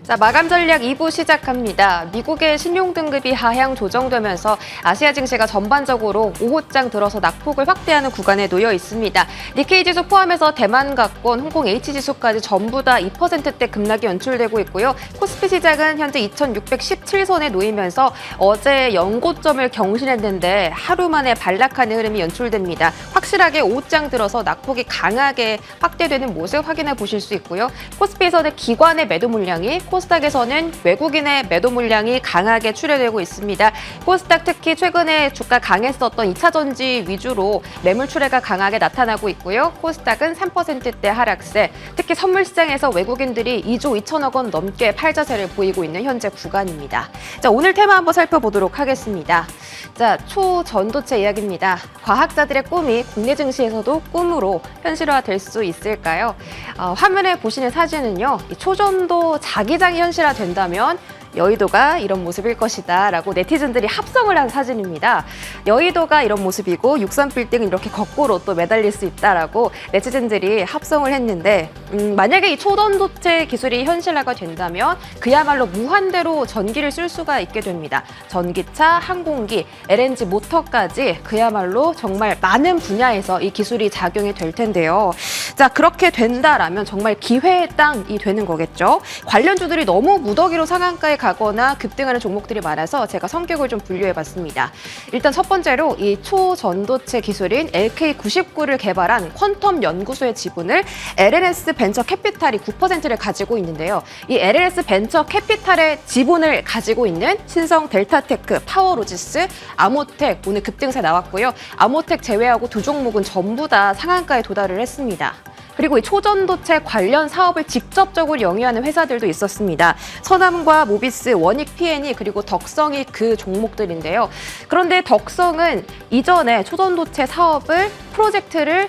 자, 마감 전략 2부 시작합니다. 미국의 신용등급이 하향 조정되면서 아시아 증시가 전반적으로 5호장 들어서 낙폭을 확대하는 구간에 놓여 있습니다. 니케이 지수 포함해서 대만각권, 홍콩 H지수까지 전부 다 2%대 급락이 연출되고 있고요. 코스피 시장은 현재 2617선에 놓이면서 어제 연고점을 경신했는데 하루 만에 반락하는 흐름이 연출됩니다. 확실하게 5호장 들어서 낙폭이 강하게 확대되는 모습 확인해 보실 수 있고요. 코스피에서는 기관의 매도 물량이, 코스닥에서는 외국인의 매도 물량이 강하게 출회되고 있습니다. 코스닥 특히 최근에 주가 강했었던 2차전지 위주로 매물 출회가 강하게 나타나고 있고요. 코스닥은 3%대 하락세, 특히 선물 시장에서 외국인들이 2조 2천억 원 넘게 팔자세를 보이고 있는 현재 구간입니다. 자, 오늘 테마 한번 살펴보도록 하겠습니다. 자, 초전도체 이야기입니다. 과학자들의 꿈이 국내 증시에서도 꿈으로 현실화될 수 있을까요? 화면에 보시는 사진은요, 이 초전도 자기장이 현실화된다면 여의도가 이런 모습일 것이다 라고 네티즌들이 합성을 한 사진입니다. 여의도가 이런 모습이고 63빌딩은 이렇게 거꾸로 또 매달릴 수 있다라고 네티즌들이 합성을 했는데 만약에 이 초전도체 기술이 현실화가 된다면 그야말로 무한대로 전기를 쓸 수가 있게 됩니다. 전기차, 항공기, LNG 모터까지 그야말로 정말 많은 분야에서 이 기술이 작용이 될 텐데요. 자, 그렇게 된다라면 정말 기회의 땅이 되는 거겠죠. 관련주들이 너무 무더기로 상한가에 가거나 급등하는 종목들이 많아서 제가 성격을 좀 분류해봤습니다. 일단 첫 번째로 이 초전도체 기술인 LK99를 개발한 퀀텀 연구소의 지분을 LNS 벤처 캐피탈이 9%를 가지고 있는데요. 이 LNS 벤처 캐피탈의 지분을 가지고 있는 신성 델타테크, 파워로지스, 아모텍 오늘 급등세 나왔고요. 아모텍 제외하고 두 종목은 전부 다 상한가에 도달을 했습니다. 그리고 이 초전도체 관련 사업을 직접적으로 영위하는 회사들도 있었습니다. 서남과 모비스, 원익 PNE 그리고 덕성이 그 종목들인데요. 그런데 덕성은 이전에 초전도체 사업을 프로젝트를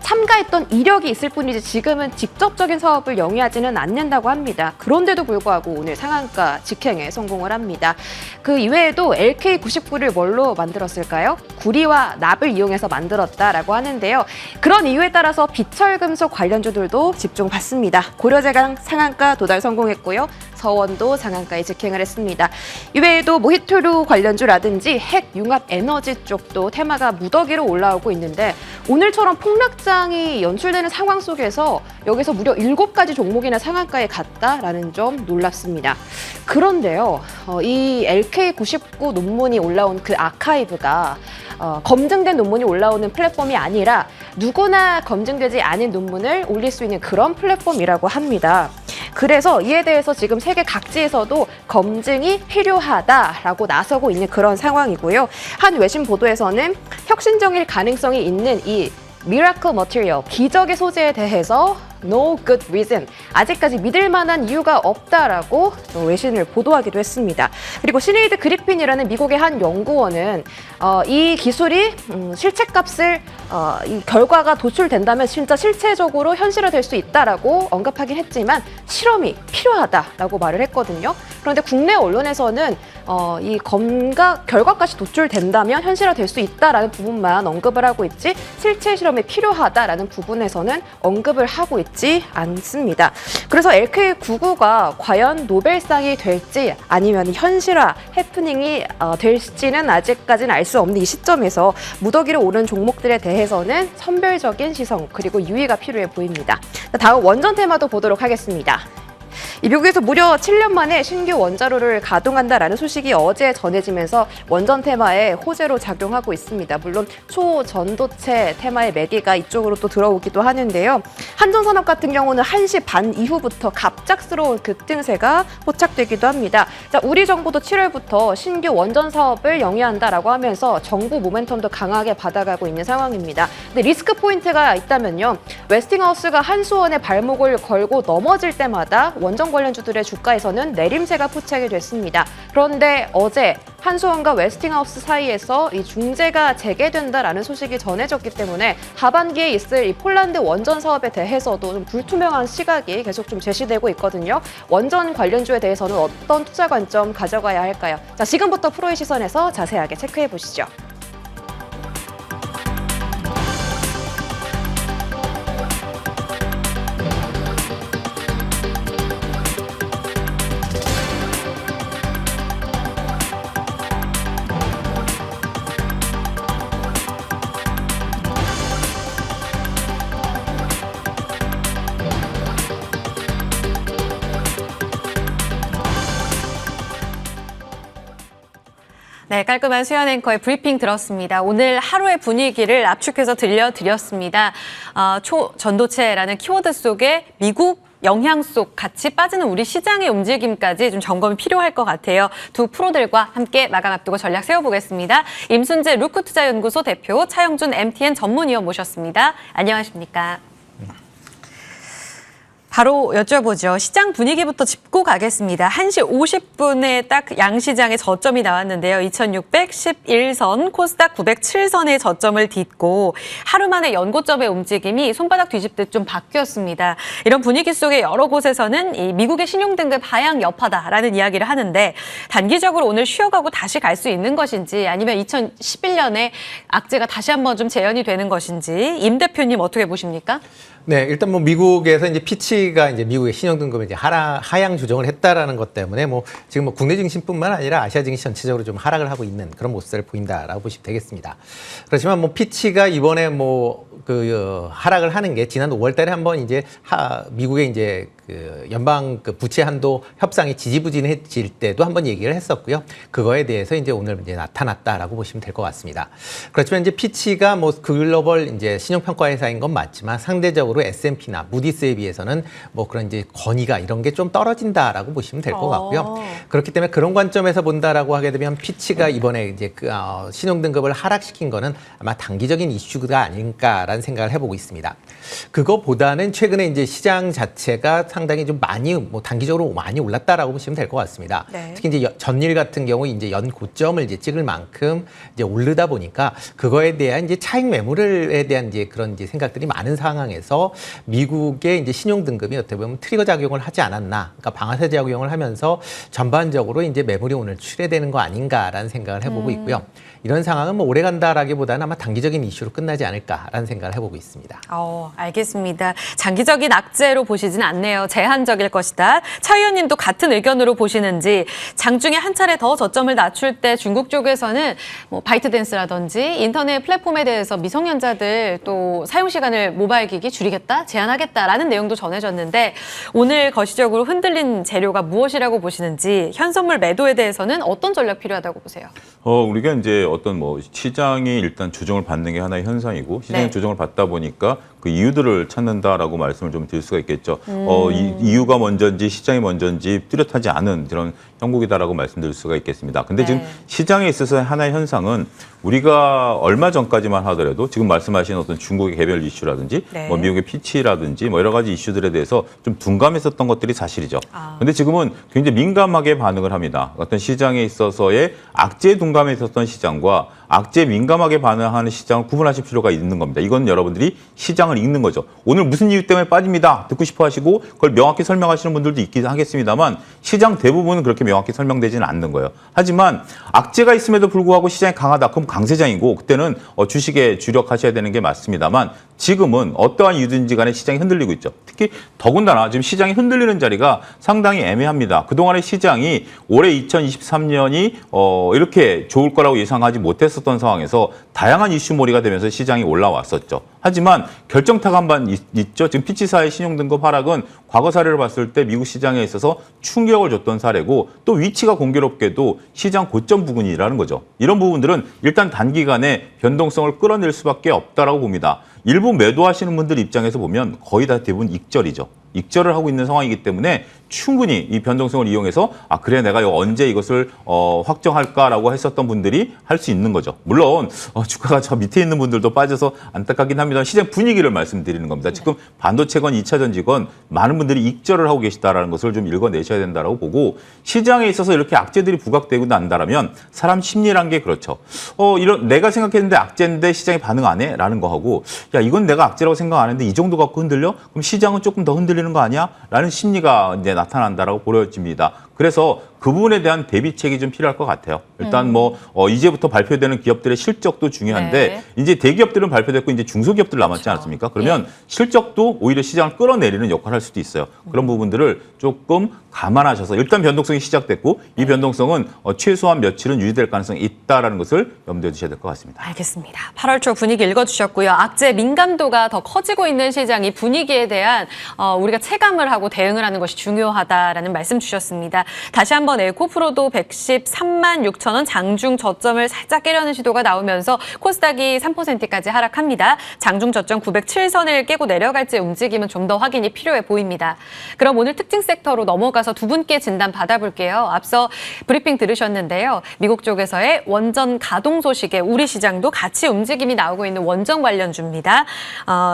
참가했던 이력이 있을 뿐이지 지금은 직접적인 사업을 영위하지는 않는다고 합니다. 그런데도 불구하고 오늘 상한가 직행에 성공을 합니다. 그 이외에도 LK99를 뭘로 만들었을까요? 구리와 납을 이용해서 만들었다라고 하는데요. 그런 이유에 따라서 비철금속 관련주들도 집중받습니다. 고려제강 상한가 도달 성공했고요. 서원도 상한가에 직행을 했습니다. 이외에도 히토류 관련주라든지 핵, 융합 에너지 쪽도 테마가 무더기로 올라오고 있는데 오늘처럼 폭락장이 연출되는 상황 속에서 여기서 무려 7가지 종목이나 상한가에 갔다라는 점 놀랍습니다. 그런데요, 이 LK99 논문이 올라온 그 아카이브가 검증된 논문이 올라오는 플랫폼이 아니라 누구나 검증되지 않은 논문을 올릴 수 있는 그런 플랫폼이라고 합니다. 그래서 이에 대해서 지금 세계 각지에서도 검증이 필요하다라고 나서고 있는 그런 상황이고요. 한 외신 보도에서는 혁신적일 가능성이 있는 이 미라클 머티리얼, 기적의 소재에 대해서 No good reason, 아직까지 믿을 만한 이유가 없다라고 외신을 보도하기도 했습니다. 그리고 시네이드 그리핀이라는 미국의 한 연구원은 이 기술이 실체값을 이 결과가 도출된다면 진짜 실체적으로 현실화될 수 있다라고 언급하긴 했지만 실험이 필요하다라고 말을 했거든요. 그런데 국내 언론에서는 이 결과까지 도출된다면 현실화될 수 있다라는 부분만 언급을 하고 있지 실체 실험이 필요하다라는 부분에서는 언급을 하고 있지 않습니다. 그래서 LK99가 과연 노벨상이 될지 아니면 현실화 해프닝이 될지는 아직까지는 알 수 없는 이 시점에서 무더기로 오른 종목들에 대해서는 선별적인 시선 그리고 유의가 필요해 보입니다. 다음 원전 테마도 보도록 하겠습니다. 미국에서 무려 7년 만에 신규 원자로를 가동한다라는 소식이 어제 전해지면서 원전 테마에 호재로 작용하고 있습니다. 물론 초전도체 테마의 매기가 이쪽으로 또 들어오기도 하는데요. 한전산업 같은 경우는 1시 반 이후부터 갑작스러운 급등세가 포착되기도 합니다. 자, 우리 정부도 7월부터 신규 원전 사업을 영위한다라고 하면서 정부 모멘텀도 강하게 받아가고 있는 상황입니다. 근데 리스크 포인트가 있다면요. 웨스팅하우스가 한수원에 발목을 걸고 넘어질 때마다 원전 관련주들의 주가에서는 내림세가 포착이 됐습니다. 그런데 어제 한수원과 웨스팅하우스 사이에서 이 중재가 재개된다라는 소식이 전해졌기 때문에 하반기에 있을 이 폴란드 원전 사업에 대해서도 좀 불투명한 시각이 계속 좀 제시되고 있거든요. 원전 관련주에 대해서는 어떤 투자 관점 가져가야 할까요? 자, 지금부터 프로의 시선에서 자세하게 체크해 보시죠. 네, 깔끔한 수연 앵커의 브리핑 들었습니다. 오늘 하루의 분위기를 압축해서 들려드렸습니다. 초전도체라는 키워드 속에 미국 영향 속 같이 빠지는 우리 시장의 움직임까지 좀 점검이 필요할 것 같아요. 두 프로들과 함께 마감 앞두고 전략 세워보겠습니다. 임순재 루크투자연구소 대표, 차영준 MTN 전문위원 모셨습니다. 안녕하십니까? 바로 여쭤보죠. 시장 분위기부터 짚고 가겠습니다. 1시 50분에 딱 양시장의 저점이 나왔는데요. 2611선, 코스닥 907선의 저점을 딛고 하루 만에 연고점의 움직임이 손바닥 뒤집듯 좀 바뀌었습니다. 이런 분위기 속에 여러 곳에서는 이 미국의 신용등급 하향 여파다라는 이야기를 하는데 단기적으로 오늘 쉬어가고 다시 갈 수 있는 것인지 아니면 2011년에 악재가 다시 한번 좀 재현이 되는 것인지 임 대표님 어떻게 보십니까? 네, 일단 뭐 미국에서 이제 피치가 이제 미국의 신용등급을 이제 하향 조정을 했다라는 것 때문에 뭐 지금 뭐 국내 증시뿐만 아니라 아시아 증시 전체적으로 좀 하락을 하고 있는 그런 모습을 보인다라고 보시면 되겠습니다. 그렇지만 뭐 피치가 이번에 뭐 하락을 하는 게 지난 5월달에 한번 이제 미국의 이제 그 연방 그 부채 한도 협상이 지지부진해질 때도 한번 얘기를 했었고요. 그거에 대해서 이제 오늘 이제 나타났다라고 보시면 될 것 같습니다. 그렇지만 이제 피치가 뭐 글로벌 이제 신용평가 회사인 건 맞지만 상대적으로 S&P나 무디스에 비해서는 뭐 그런 이제 권위가 이런 게 좀 떨어진다라고 보시면 될 것 같고요. 그렇기 때문에 그런 관점에서 본다라고 하게 되면 피치가 이번에 이제 그 신용등급을 하락시킨 거는 아마 단기적인 이슈가 아닐까라는 생각을 해보고 있습니다. 그거보다는 최근에 이제 시장 자체가 상당히 좀 많이 뭐 단기적으로 많이 올랐다라고 보시면 될 것 같습니다. 네. 특히 이제 전일 같은 경우 이제 연 고점을 이제 찍을 만큼 이제 오르다 보니까 그거에 대한 이제 차익 매물에 대한 이제 그런 이제 생각들이 많은 상황에서 미국의 이제 신용 등급이 어떻게 보면 트리거 작용을 하지 않았나, 그러니까 방아쇠 작용을 하면서 전반적으로 이제 매물이 오늘 출회되는 거 아닌가라는 생각을 해보고 있고요. 이런 상황은 뭐 오래 간다라기보다는 아마 단기적인 이슈로 끝나지 않을까라는 생각을 해보고 있습니다. 알겠습니다. 장기적인 악재로 보시진 않네요. 제한적일 것이다. 차 의원님도 같은 의견으로 보시는지 장중에 한 차례 더 저점을 낮출 때 중국 쪽에서는 뭐 바이트댄스라든지 인터넷 플랫폼에 대해서 미성년자들 또 사용 시간을 모바일 기기 줄이겠다, 제한하겠다라는 내용도 전해졌는데 오늘 거시적으로 흔들린 재료가 무엇이라고 보시는지 현선물 매도에 대해서는 어떤 전략 필요하다고 보세요? 우리가 이제 어떤 뭐 시장이 일단 조정을 받는 게 하나의 현상이고 시장이 조정을 받다 보니까 그 이유들을 찾는다라고 말씀을 좀 드릴 수가 있겠죠. 이유가 먼저인지 시장이 먼저인지 뚜렷하지 않은 이런 형국이다라고 말씀드릴 수가 있겠습니다. 근데 지금 시장에 있어서 하나의 현상은 우리가 얼마 전까지만 하더라도 지금 말씀하신 어떤 중국의 개별 이슈라든지 뭐 미국의 피치라든지 뭐 여러 가지 이슈들에 대해서 좀 둔감했었던 것들이 사실이죠. 근데 지금은 굉장히 민감하게 반응을 합니다. 어떤 시장에 있어서의 악재에 둔감했었던 시장과 악재에 민감하게 반응하는 시장을 구분하실 필요가 있는 겁니다. 이건 여러분들이 시장을 읽는 거죠. 오늘 무슨 이유 때문에 빠집니다. 듣고 싶어 하시고 그걸 명확히 설명하시는 분들도 있긴 하겠습니다만 시장 대부분은 그렇게 명확히 설명되지는 않는 거예요. 하지만 악재가 있음에도 불구하고 시장이 강하다. 그럼 강세장이고 그때는 주식에 주력하셔야 되는 게 맞습니다만 지금은 어떠한 이유든지 간에 시장이 흔들리고 있죠. 특히 더군다나 지금 시장이 흔들리는 자리가 상당히 애매합니다. 그동안의 시장이 올해 2023년이 이렇게 좋을 거라고 예상하지 못했었던 상황에서 다양한 이슈몰이가 되면서 시장이 올라왔었죠. 하지만 결정타가 한 번 있죠. 지금 피치사의 신용등급 하락은 과거 사례를 봤을 때 미국 시장에 있어서 충격을 줬던 사례고 또 위치가 공교롭게도 시장 고점 부근이라는 거죠. 이런 부분들은 일단 단기간에 변동성을 끌어낼 수밖에 없다라고 봅니다. 일부 매도하시는 분들 입장에서 보면 거의 다 대부분 익절이죠. 익절을 하고 있는 상황이기 때문에 충분히 이 변동성을 이용해서 그래 내가 언제 이것을 확정할까라고 했었던 분들이 할 수 있는 거죠. 물론 주가가 저 밑에 있는 분들도 빠져서 안타깝긴 합니다. 시장 분위기를 말씀드리는 겁니다. 지금 반도체건 2차 전지건 많은 분들이 익절을 하고 계시다라는 것을 좀 읽어내셔야 된다라고 보고 시장에 있어서 이렇게 악재들이 부각되고 난다라면 사람 심리란 게 그렇죠. 이런 내가 생각했는데 악재인데 시장이 반응 안 해? 라는 거 하고 야 이건 내가 악재라고 생각 안 했는데 이 정도 갖고 흔들려? 그럼 시장은 조금 더 흔들리는 거 아니야? 라는 심리가 이제 나타난다라고 보여집니다. 그래서 그 부분에 대한 대비책이 좀 필요할 것 같아요. 일단 뭐 이제부터 발표되는 기업들의 실적도 중요한데 이제 대기업들은 발표됐고 이제 중소기업들 남았지 않습니까? 그러면 실적도 오히려 시장을 끌어내리는 역할을 할 수도 있어요. 그런 부분들을 조금 감안하셔서 일단 변동성이 시작됐고 이 변동성은 최소한 며칠은 유지될 가능성이 있다라는 것을 염두에 두셔야 될 것 같습니다. 알겠습니다. 8월 초 분위기 읽어주셨고요. 악재 민감도가 더 커지고 있는 시장 이 분위기에 대한 우리가 체감을 하고 대응을 하는 것이 중요하다라는 말씀 주셨습니다. 다시 한번 지난번 에코프로도 113만 6천 원 장중 저점을 살짝 깨려는 시도가 나오면서 코스닥이 3%까지 하락합니다. 장중 저점 907선을 깨고 내려갈지 움직임은 좀 더 확인이 필요해 보입니다. 그럼 오늘 특징 섹터로 넘어가서 두 분께 진단 받아볼게요. 앞서 브리핑 들으셨는데요. 미국 쪽에서의 원전 가동 소식에 우리 시장도 같이 움직임이 나오고 있는 원전 관련주입니다.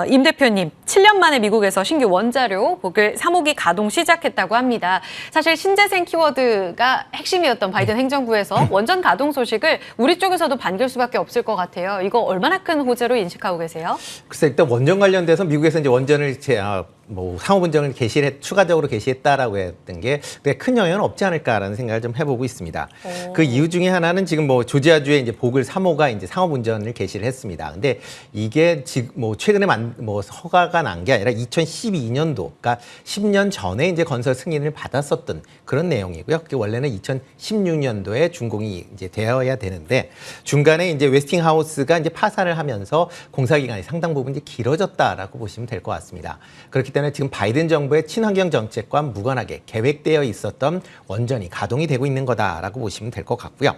임 대표님, 7년 만에 미국에서 신규 원자료 보글 3호기 가동 시작했다고 합니다. 사실 신재생 키워드가 핵심이었던 바이든 행정부에서 원전 가동 소식을 우리 쪽에서도 반길 수밖에 없을 것 같아요. 이거 얼마나 큰 호재로 인식하고 계세요? 글쎄 일단 원전 관련돼서 미국에서 이제 원전을 상호분전을 추가적으로 개시했다라고 했던 게 큰 영향은 없지 않을까라는 생각을 좀 해보고 있습니다. 그 이유 중에 하나는 지금 조지아주에 이제 보글 3호가 이제 상호분전을 개시를 했습니다. 근데 이게 지금 최근에 허가가 난 게 아니라 2012년도, 그러니까 10년 전에 이제 건설 승인을 받았었던 그런 내용이고요. 그게 원래는 2016년도에 준공이 이제 되어야 되는데 중간에 이제 웨스팅하우스가 이제 파산을 하면서 공사 기간이 상당 부분 이제 길어졌다라고 보시면 될 것 같습니다. 그렇기 때문에 지금 바이든 정부의 친환경 정책과 무관하게 계획되어 있었던 원전이 가동이 되고 있는 거다라고 보시면 될 것 같고요.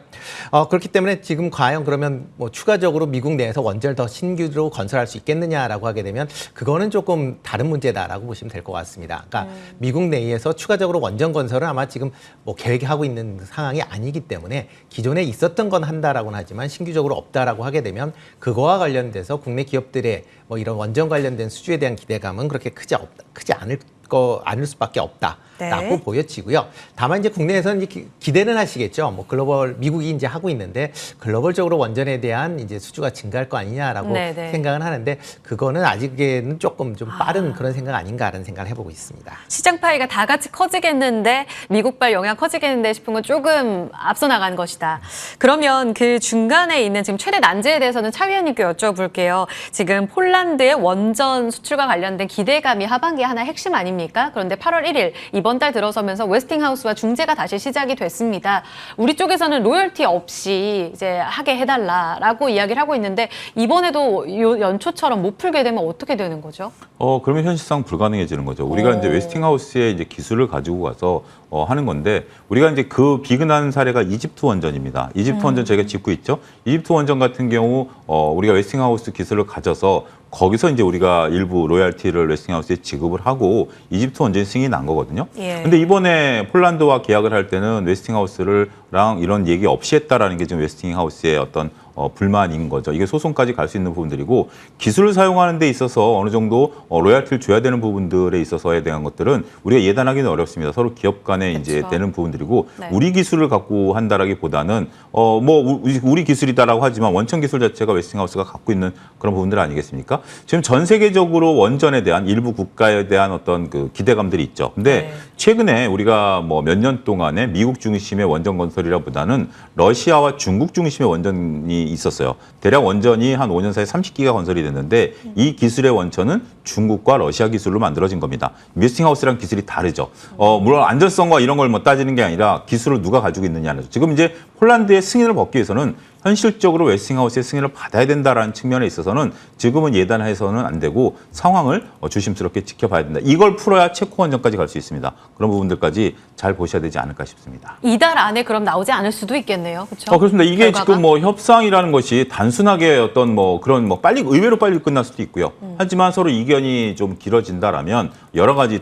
그렇기 때문에 지금 과연 그러면 추가적으로 미국 내에서 원전을 더 신규로 건설할 수 있겠느냐라고 하게 되면 그거는 조금 다른 문제다라고 보시면 될 것 같습니다. 그러니까 미국 내에서 추가적으로 원전 건설을 아마 지금 계획하고 있는 상황이 아니기 때문에 기존에 있었던 건 한다라고는 하지만 신규적으로 없다라고 하게 되면 그거와 관련돼서 국내 기업들의 이런 원전 관련된 수주에 대한 기대감은 그렇게 크지 않을 수밖에 없다라고 네. 보여지고요. 다만 이제 국내에서는 이제 기대는 하시겠죠. 미국이 이제 하고 있는데 글로벌적으로 원전에 대한 이제 수주가 증가할 거 아니냐라고 네네. 생각은 하는데 그거는 아직은 조금 좀 빠른 그런 생각 아닌가라는 생각을 해보고 있습니다. 시장 파이가 다 같이 커지겠는데 미국발 영향 커지겠는데 싶은 건 조금 앞서 나간 것이다. 그러면 그 중간에 있는 지금 최대 난제에 대해서는 차 위원님께 여쭤볼게요. 지금 폴란드의 원전 수출과 관련된 기대감이 하반기에 하나의 핵심 아닙니까? 그런데 8월 1일 이번 달 들어서면서 웨스팅하우스와 중재가 다시 시작이 됐습니다. 우리 쪽에서는 로열티 없이 이제 하게 해달라라고 이야기를 하고 있는데 이번에도 연초처럼 못 풀게 되면 어떻게 되는 거죠? 그러면 현실상 불가능해지는 거죠. 우리가 이제 웨스팅하우스의 이제 기술을 가지고 가서 하는 건데 우리가 이제 그 비근한 사례가 이집트 원전입니다. 이집트 원전 저희가 짓고 있죠. 이집트 원전 같은 경우 우리가 웨스팅하우스 기술을 가져서 거기서 이제 우리가 일부 로열티를 웨스팅하우스에 지급을 하고 이집트 원전이 승인이 난 거거든요. 근데 이번에 폴란드와 계약을 할 때는 웨스팅하우스랑 이런 얘기 없이 했다라는 게 지금 웨스팅하우스의 어떤 불만인 거죠. 이게 소송까지 갈 수 있는 부분들이고 기술을 사용하는 데 있어서 어느 정도 로열티를 줘야 되는 부분들에 있어서에 대한 것들은 우리가 예단하기는 어렵습니다. 서로 기업 간에 이제 되는 부분들이고 네. 우리 기술을 갖고 한다라기보다는 우리 기술이다라고 하지만 원천 기술 자체가 웨스팅하우스가 갖고 있는 그런 부분들 아니겠습니까? 지금 전 세계적으로 원전에 대한 일부 국가에 대한 어떤 그 기대감들이 있죠. 근데 최근에 우리가 몇 년 동안에 미국 중심의 원전 건설이라보다는 러시아와 중국 중심의 원전이 있었어요. 대략 원전이 한 5년 사이에 30기가 건설이 됐는데 이 기술의 원천은 중국과 러시아 기술로 만들어진 겁니다. 웨스팅하우스랑 기술이 다르죠. 물론 안전성과 이런 걸 따지는 게 아니라 기술을 누가 가지고 있느냐는 지금 이제 폴란드의 승인을 받기 위해서는 현실적으로 웨스팅하우스의 승인을 받아야 된다라는 측면에 있어서는 지금은 예단해서는 안 되고 상황을 조심스럽게 지켜봐야 된다. 이걸 풀어야 체코 원전까지 갈 수 있습니다. 그런 부분들까지 잘 보셔야 되지 않을까 싶습니다. 이달 안에 그럼 나오지 않을 수도 있겠네요. 그렇죠? 그렇습니다. 이게 결과가? 지금 협상이라는 것이 단순하게 어떤 그런 의외로 빨리 끝날 수도 있고요. 하지만 서로 이견이 좀 길어진다라면 여러 가지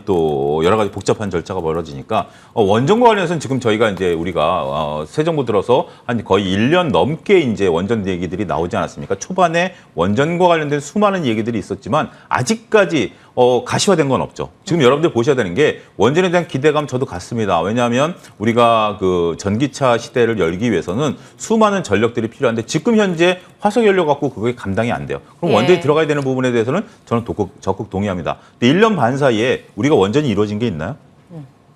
복잡한 절차가 벌어지니까 원전과 관련해서는 지금 저희가 이제 우리가 새 정부 들어서 한 거의 1년 넘게 이제 원전 얘기들이 나오지 않았습니까? 초반에 원전과 관련된 수많은 얘기들이 있었지만 아직까지 가시화된 건 없죠. 지금 여러분들 보셔야 되는 게 원전에 대한 기대감 저도 같습니다. 왜냐하면 우리가 그 전기차 시대를 열기 위해서는 수많은 전력들이 필요한데 지금 현재 화석연료 갖고 그게 감당이 안 돼요. 그럼 원전이 들어가야 되는 부분에 대해서는 저는 적극 동의합니다. 근데 1년 반 사이에 우리가 원전이 이루어진 게 있나요?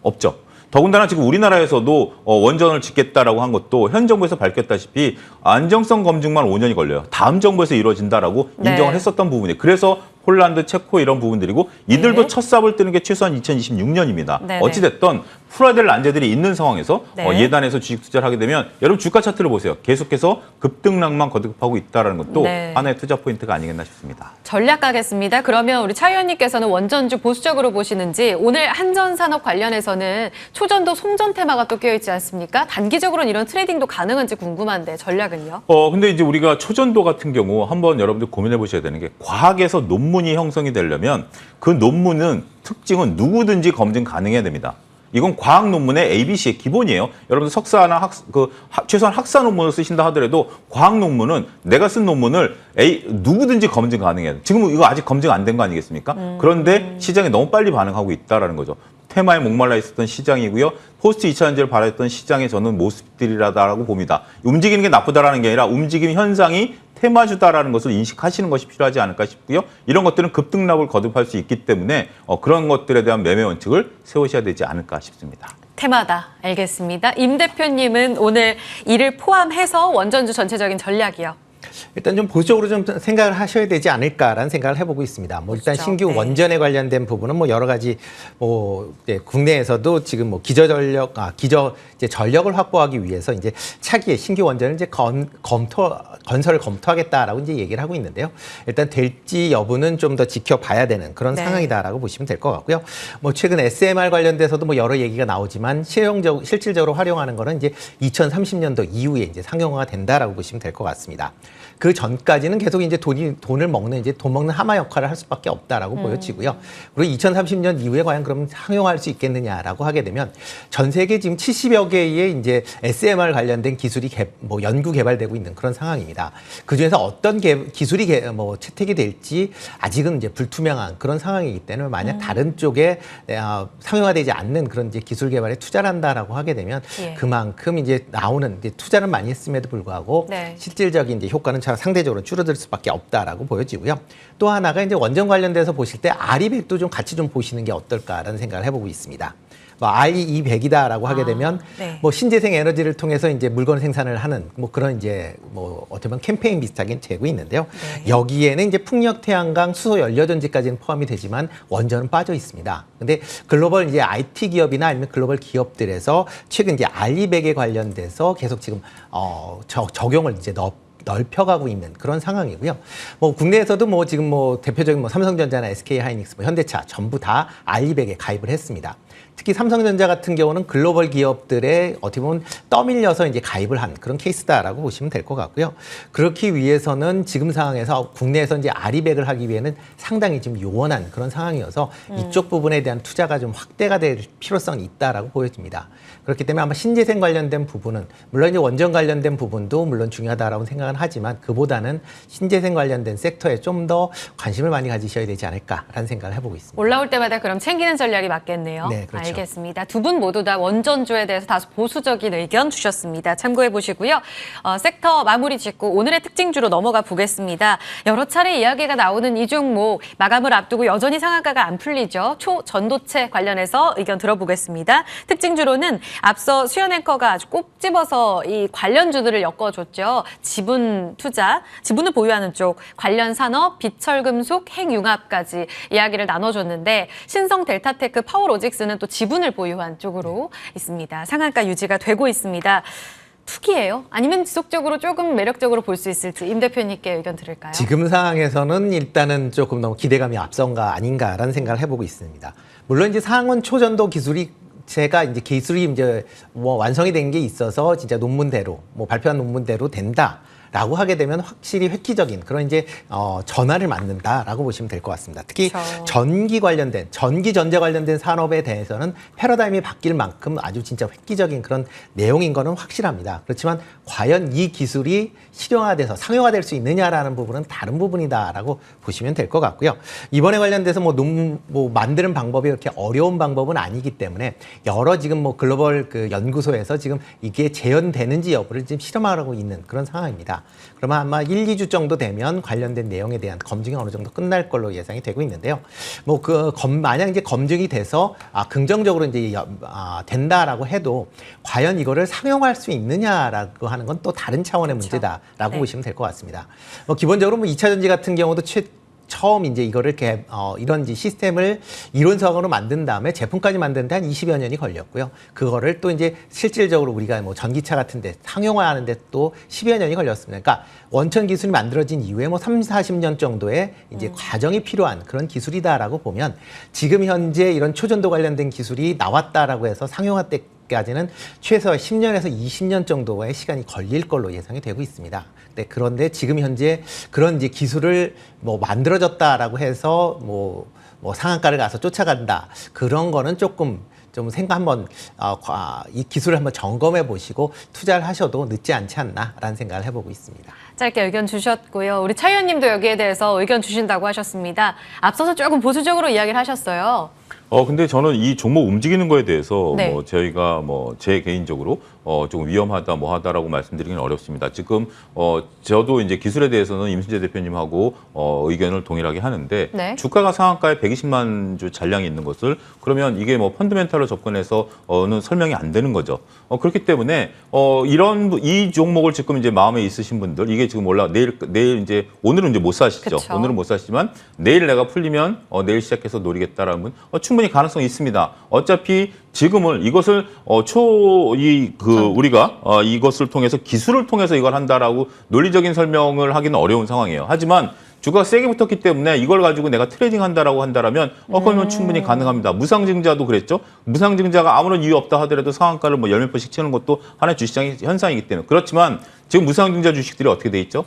없죠. 더군다나 지금 우리나라에서도 원전을 짓겠다라고 한 것도 현 정부에서 밝혔다시피 안정성 검증만 5년이 걸려요. 다음 정부에서 이루어진다라고 인정을 했었던 부분이에요. 그래서 폴란드, 체코 이런 부분들이고 이들도 첫 삽을 뜨는 게 최소한 2026년입니다. 어찌됐든 풀어야 될 난제들이 있는 상황에서 네. 예단해서 주식 투자를 하게 되면 여러분 주가 차트를 보세요. 계속해서 급등락만 거듭하고 있다는 것도 네. 하나의 투자 포인트가 아니겠나 싶습니다. 전략 가겠습니다. 그러면 우리 차 의원님께서는 원전주 보수적으로 보시는지 오늘 한전산업 관련해서는 초전도 송전 테마가 또 끼어있지 않습니까? 단기적으로는 이런 트레이딩도 가능한지 궁금한데 전략은요? 근데 이제 우리가 초전도 같은 경우 한번 여러분들 고민해 보셔야 되는 게 과학에서 논문이 형성이 되려면 그 논문은 특징은 누구든지 검증 가능해야 됩니다. 이건 과학 논문의 ABC의 기본이에요. 여러분들 석사나 최소한 학사 논문을 쓰신다 하더라도 과학 논문은 내가 쓴 논문을 누구든지 검증 가능해요. 지금 이거 아직 검증 안 된 거 아니겠습니까? 그런데 시장에 너무 빨리 반응하고 있다라는 거죠. 테마에 목말라 있었던 시장이고요. 포스트 2차전지를 바라했던 시장의 저는 모습들이라고 봅니다. 움직이는 게 나쁘다라는 게 아니라 움직이는 현상이 테마주다라는 것을 인식하시는 것이 필요하지 않을까 싶고요. 이런 것들은 급등락을 거듭할 수 있기 때문에 그런 것들에 대한 매매 원칙을 세우셔야 되지 않을까 싶습니다. 테마다. 알겠습니다. 임 대표님은 오늘 이를 포함해서 원전주 전체적인 전략이요. 일단 좀 보수적으로 좀 생각을 하셔야 되지 않을까라는 생각을 해보고 있습니다. 뭐 일단 그렇죠. 신규 네. 원전에 관련된 부분은 뭐 여러 가지 뭐 국내에서도 지금 뭐 이제 전력을 확보하기 위해서 이제 차기에 신규 원전을 이제 건설을 검토하겠다라고 이제 얘기를 하고 있는데요. 일단 될지 여부는 좀 더 지켜봐야 되는 그런 네. 상황이다라고 보시면 될 것 같고요. 뭐 최근 SMR 관련돼서도 뭐 여러 얘기가 나오지만 실질적으로 활용하는 거는 이제 2030년도 이후에 이제 상용화가 된다라고 보시면 될 것 같습니다. 그 전까지는 계속 이제 돈을 먹는 이제 돈 먹는 하마 역할을 할 수밖에 없다라고 보여지고요. 그리고 2030년 이후에 과연 그럼 상용화할 수 있겠느냐라고 하게 되면 전 세계 지금 70여 개의 이제 SMR 관련된 기술이 연구 개발되고 있는 그런 상황입니다. 그 중에서 어떤 기술이 채택이 될지 아직은 이제 불투명한 그런 상황이기 때문에 만약 다른 쪽에 상용화되지 않는 그런 이제 기술 개발에 투자를 한다라고 하게 되면 예. 그만큼 이제 나오는 이제 투자를 많이 했음에도 불구하고 네. 실질적인 이제 효과는 상대적으로 줄어들 수밖에 없다라고 보여지고요. 또 하나가 이제 원전 관련돼서 보실 때 RE100도 좀 같이 좀 보시는 게 어떨까라는 생각을 해보고 있습니다. 뭐 RE200이다라고 하게 되면 네. 뭐 신재생 에너지를 통해서 이제 물건 생산을 하는 뭐 그런 이제 뭐 어떻게 보면 캠페인 비슷하게 되고 있는데요. 네. 여기에는 이제 풍력, 태양광, 수소 연료전지까지는 포함이 되지만 원전은 빠져 있습니다. 근데 글로벌 이제 IT 기업이나 아니면 글로벌 기업들에서 최근 이제 RE100에 관련돼서 계속 지금 적용을 이제 넓혀가고 있는 그런 상황이고요. 뭐 국내에서도 뭐 지금 뭐 대표적인 뭐 삼성전자나 SK하이닉스, 뭐 현대차 전부 다 RE100에 가입을 했습니다. 특히 삼성전자 같은 경우는 글로벌 기업들의 어떻게 보면 떠밀려서 이제 가입을 한 그런 케이스다라고 보시면 될 것 같고요. 그렇기 위해서는 지금 상황에서 국내에서 이제 RE100을 하기 위해는 상당히 지금 요원한 그런 상황이어서 이쪽 부분에 대한 투자가 좀 확대가 될 필요성이 있다라고 보여집니다. 그렇기 때문에 아마 신재생 관련된 부분은 물론 이제 원전 관련된 부분도 물론 중요하다라고 생각은 하지만 그보다는 신재생 관련된 섹터에 좀 더 관심을 많이 가지셔야 되지 않을까라는 생각을 해보고 있습니다. 올라올 때마다 그럼 챙기는 전략이 맞겠네요. 네, 그렇죠. 알겠습니다. 두 분 모두 다 원전주에 대해서 다소 보수적인 의견 주셨습니다. 참고해 보시고요. 섹터 마무리 짓고 오늘의 특징주로 넘어가 보겠습니다. 여러 차례 이야기가 나오는 이 종목 마감을 앞두고 여전히 상한가가 안 풀리죠. 초전도체 관련해서 의견 들어보겠습니다. 특징주로는 앞서 수연 앵커가 아주 꼭 집어서 이 관련주들을 엮어줬죠. 지분 투자, 지분을 보유하는 쪽, 관련 산업, 비철금속, 핵융합까지 이야기를 나눠줬는데 신성 델타테크 파워로직스는 또 지분을 보유한 쪽으로 있습니다. 상한가 유지가 되고 있습니다. 투기예요? 아니면 지속적으로 조금 매력적으로 볼 수 있을지 임 대표님께 의견 들을까요? 지금 상황에서는 일단은 조금 너무 기대감이 앞선가 아닌가라는 생각을 해보고 있습니다. 물론 이제 상온 초전도 기술이 뭐 완성이 된 게 있어서 진짜 논문대로 뭐 발표한 논문대로 된다라고 하게 되면 확실히 획기적인 그런 이제 전환을 맞는다라고 보시면 될 것 같습니다. 특히 그렇죠. 전기 전자 관련된 산업에 대해서는 패러다임이 바뀔 만큼 아주 진짜 획기적인 그런 내용인 거는 확실합니다. 그렇지만 과연 이 기술이 실용화돼서 상용화될 수 있느냐라는 부분은 다른 부분이다라고 보시면 될 것 같고요. 이번에 관련돼서 뭐 만드는 방법이 이렇게 어려운 방법은 아니기 때문에 여러 지금 뭐 글로벌 그 연구소에서 지금 이게 재현되는지 여부를 지금 실험하고 있는 그런 상황입니다. 그러면 아마 1, 2주 정도 되면 관련된 내용에 대한 검증이 어느 정도 끝날 걸로 예상이 되고 있는데요. 뭐 만약 이제 검증이 돼서 긍정적으로 이제 된다라고 해도 과연 이거를 상용할 수 있느냐라고 하는 건 또 다른 차원의 그렇죠. 문제다라고 네. 보시면 될 것 같습니다. 뭐 기본적으로 뭐 2차 전지 같은 경우도 처음 이제 이거를 이런 이제 시스템을 이론적으로 만든 다음에 제품까지 만드는데 한 20여 년이 걸렸고요. 그거를 또 이제 실질적으로 우리가 뭐 전기차 같은데 상용화하는데 또 10여 년이 걸렸습니다. 그러니까 원천 기술이 만들어진 이후에 뭐 3, 40년 정도의 이제 과정이 필요한 그런 기술이다라고 보면 지금 현재 이런 초전도 관련된 기술이 나왔다라고 해서 상용화 때까지는 최소 10년에서 20년 정도의 시간이 걸릴 걸로 예상이 되고 있습니다. 네, 그런데 지금 현재 그런 이제 기술을 뭐 만들어졌다라고 해서 뭐 상한가를 가서 쫓아간다. 그런 거는 조금 좀 한번 이 기술을 한번 점검해 보시고 투자를 하셔도 늦지 않지 않나라는 생각을 해보고 있습니다. 짧게 의견 주셨고요. 우리 차 의원님도 여기에 대해서 의견 주신다고 하셨습니다. 앞서서 조금 보수적으로 이야기를 하셨어요. 근데 저는 이 종목 움직이는 거에 대해서 네. 뭐 저희가 제 개인적으로 조금 위험하다 뭐하다라고 말씀드리기는 어렵습니다. 지금 저도 이제 기술에 대해서는 임순재 대표님하고 의견을 동일하게 하는데 네. 주가가 상한가에 120만 주 잔량이 있는 것을 그러면 이게 뭐 펀드멘탈로 접근해서는 설명이 안 되는 거죠. 그렇기 때문에 이 종목을 지금 이제 마음에 있으신 분들 이게 지금 내일 이제 오늘은 이제 못 사시죠. 그쵸. 오늘은 못 사시지만 내일 내가 풀리면 내일 시작해서 노리겠다라는 분 충분히 가능성이 있습니다. 어차피 지금은 이것을 우리가 이것을 통해서 기술을 통해서 이걸 한다라고 논리적인 설명을 하기는 어려운 상황이에요. 하지만 주가가 세게 붙었기 때문에 이걸 가지고 내가 트레이딩 한다라고 한다라면 그러면 충분히 가능합니다. 무상증자도 그랬죠. 무상증자가 아무런 이유 없다 하더라도 상한가를 뭐 열몇 번씩 치는 것도 하나의 주시장의 현상이기 때문에 그렇지만 지금 무상증자 주식들이 어떻게 돼 있죠?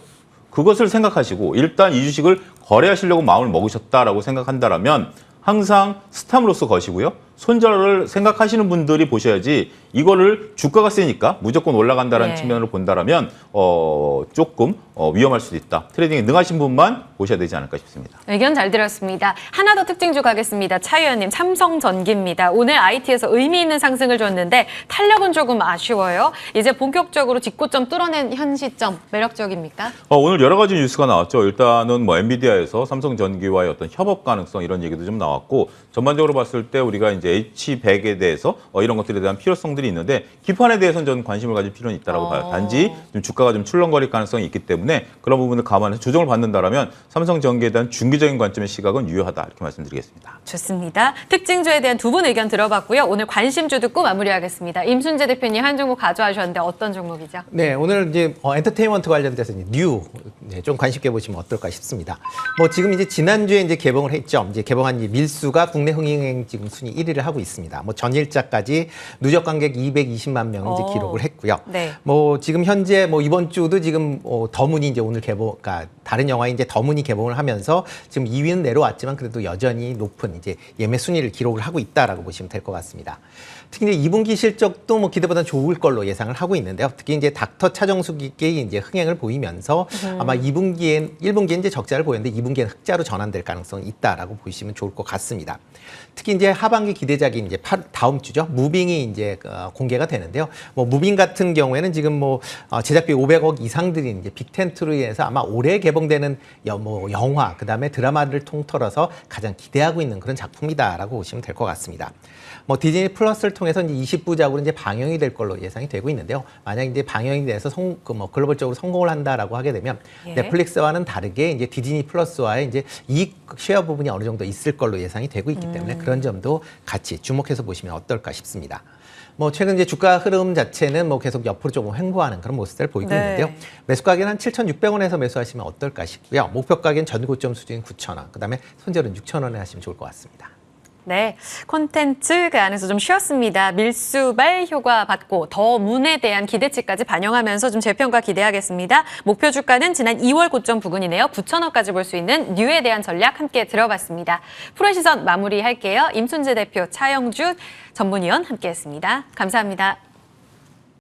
그것을 생각하시고 일단 이 주식을 거래하시려고 마음을 먹으셨다라고 생각한다라면 항상 스탑으로서 거시고요. 손절을 생각하시는 분들이 보셔야지 이거를 주가가 세니까 무조건 올라간다는 네. 측면으로 본다라면 조금 위험할 수도 있다. 트레이딩에 능하신 분만 보셔야 되지 않을까 싶습니다. 의견 잘 들었습니다. 하나 더 특징주 가겠습니다. 차 의원님, 삼성전기입니다. 오늘 IT에서 의미 있는 상승을 줬는데 탄력은 조금 아쉬워요. 이제 본격적으로 직고점 뚫어낸 현 시점 매력적입니까? 오늘 여러 가지 뉴스가 나왔죠. 일단은 엔비디아에서 삼성전기와의 어떤 협업 가능성 이런 얘기도 좀 나왔고 전반적으로 봤을 때 우리가 이제 H100에 대해서 이런 것들에 대한 필요성들이 있는데 기판에 대해서는 저는 관심을 가질 필요는 있다고 봐요. 단지 좀 주가가 좀 출렁거릴 가능성이 있기 때문에 그런 부분을 감안해서 조정을 받는다라면 삼성전기에 대한 중기적인 관점의 시각은 유효하다 이렇게 말씀드리겠습니다. 좋습니다. 특징주에 대한 두 분 의견 들어봤고요. 오늘 관심주 듣고 마무리하겠습니다. 임순재 대표님 한 종목 가져와주셨는데 어떤 종목이죠? 네, 오늘 이제 엔터테인먼트 관련돼서 좀 관심 있게 보시면 어떨까 싶습니다. 지금 이제 지난주에 이제 개봉을 했죠. 이제 개봉한 이 밀수가 국내 흥행 지금 순위 1위를 하고 있습니다. 전일자까지 누적 관객 220만 명 이제 기록을 했고요. 네. 지금 현재 이번 주도 지금 더문이 이제 오늘 그러니까 다른 영화인 이제 더문이 개봉을 하면서 지금 2위는 내려왔지만 그래도 여전히 높은 이제 예매 순위를 기록을 하고 있다라고 보시면 될 것 같습니다. 특히 이제 2분기 실적도 기대보다 좋을 걸로 예상을 하고 있는데요. 특히 이제 닥터 차정숙이 이제 흥행을 보이면서 아마 1분기엔 이제 적자를 보였는데 2분기엔 흑자로 전환될 가능성이 있다라고 보시면 좋을 것 같습니다. 특히 이제 하반기 기대작인 이제 다음 주죠. 무빙이 이제 공개가 되는데요. 무빙 같은 경우에는 지금 제작비 500억 이상 들인 이제 빅텐트로 인해서 아마 올해 개봉되는 영화 그다음에 드라마를 통틀어서 가장 기대하고 있는 그런 작품이다라고 보시면 될 것 같습니다. 디즈니 플러스를 통해서 이제 20부작으로 이제 방영이 될 걸로 예상이 되고 있는데요. 만약 이제 방영이 돼서 글로벌적으로 성공을 한다라고 하게 되면 넷플릭스와는 다르게 이제 디즈니 플러스와의 이제 이익 쉐어 부분이 어느 정도 있을 걸로 예상이 되고 있기 때문에 그런 점도 같이 주목해서 보시면 어떨까 싶습니다. 최근 이제 주가 흐름 자체는 계속 옆으로 조금 횡보하는 그런 모습을 보이고 있는데요. 매수 가격은 한 7,600원에서 매수하시면 어떨까 싶고요. 목표 가격은 전고점 수준인 9,000원, 그다음에 손절은 6,000원에 하시면 좋을 것 같습니다. 네, 콘텐츠 그 안에서 좀 쉬었습니다. 밀수발 효과 받고 더문에 대한 기대치까지 반영하면서 좀 재평가 기대하겠습니다. 목표 주가는 지난 2월 고점 부근이네요. 9,000원까지 볼 수 있는 뉴에 대한 전략 함께 들어봤습니다. 프로의 시선 마무리할게요. 임순재 대표, 차영주 전문위원 함께했습니다. 감사합니다.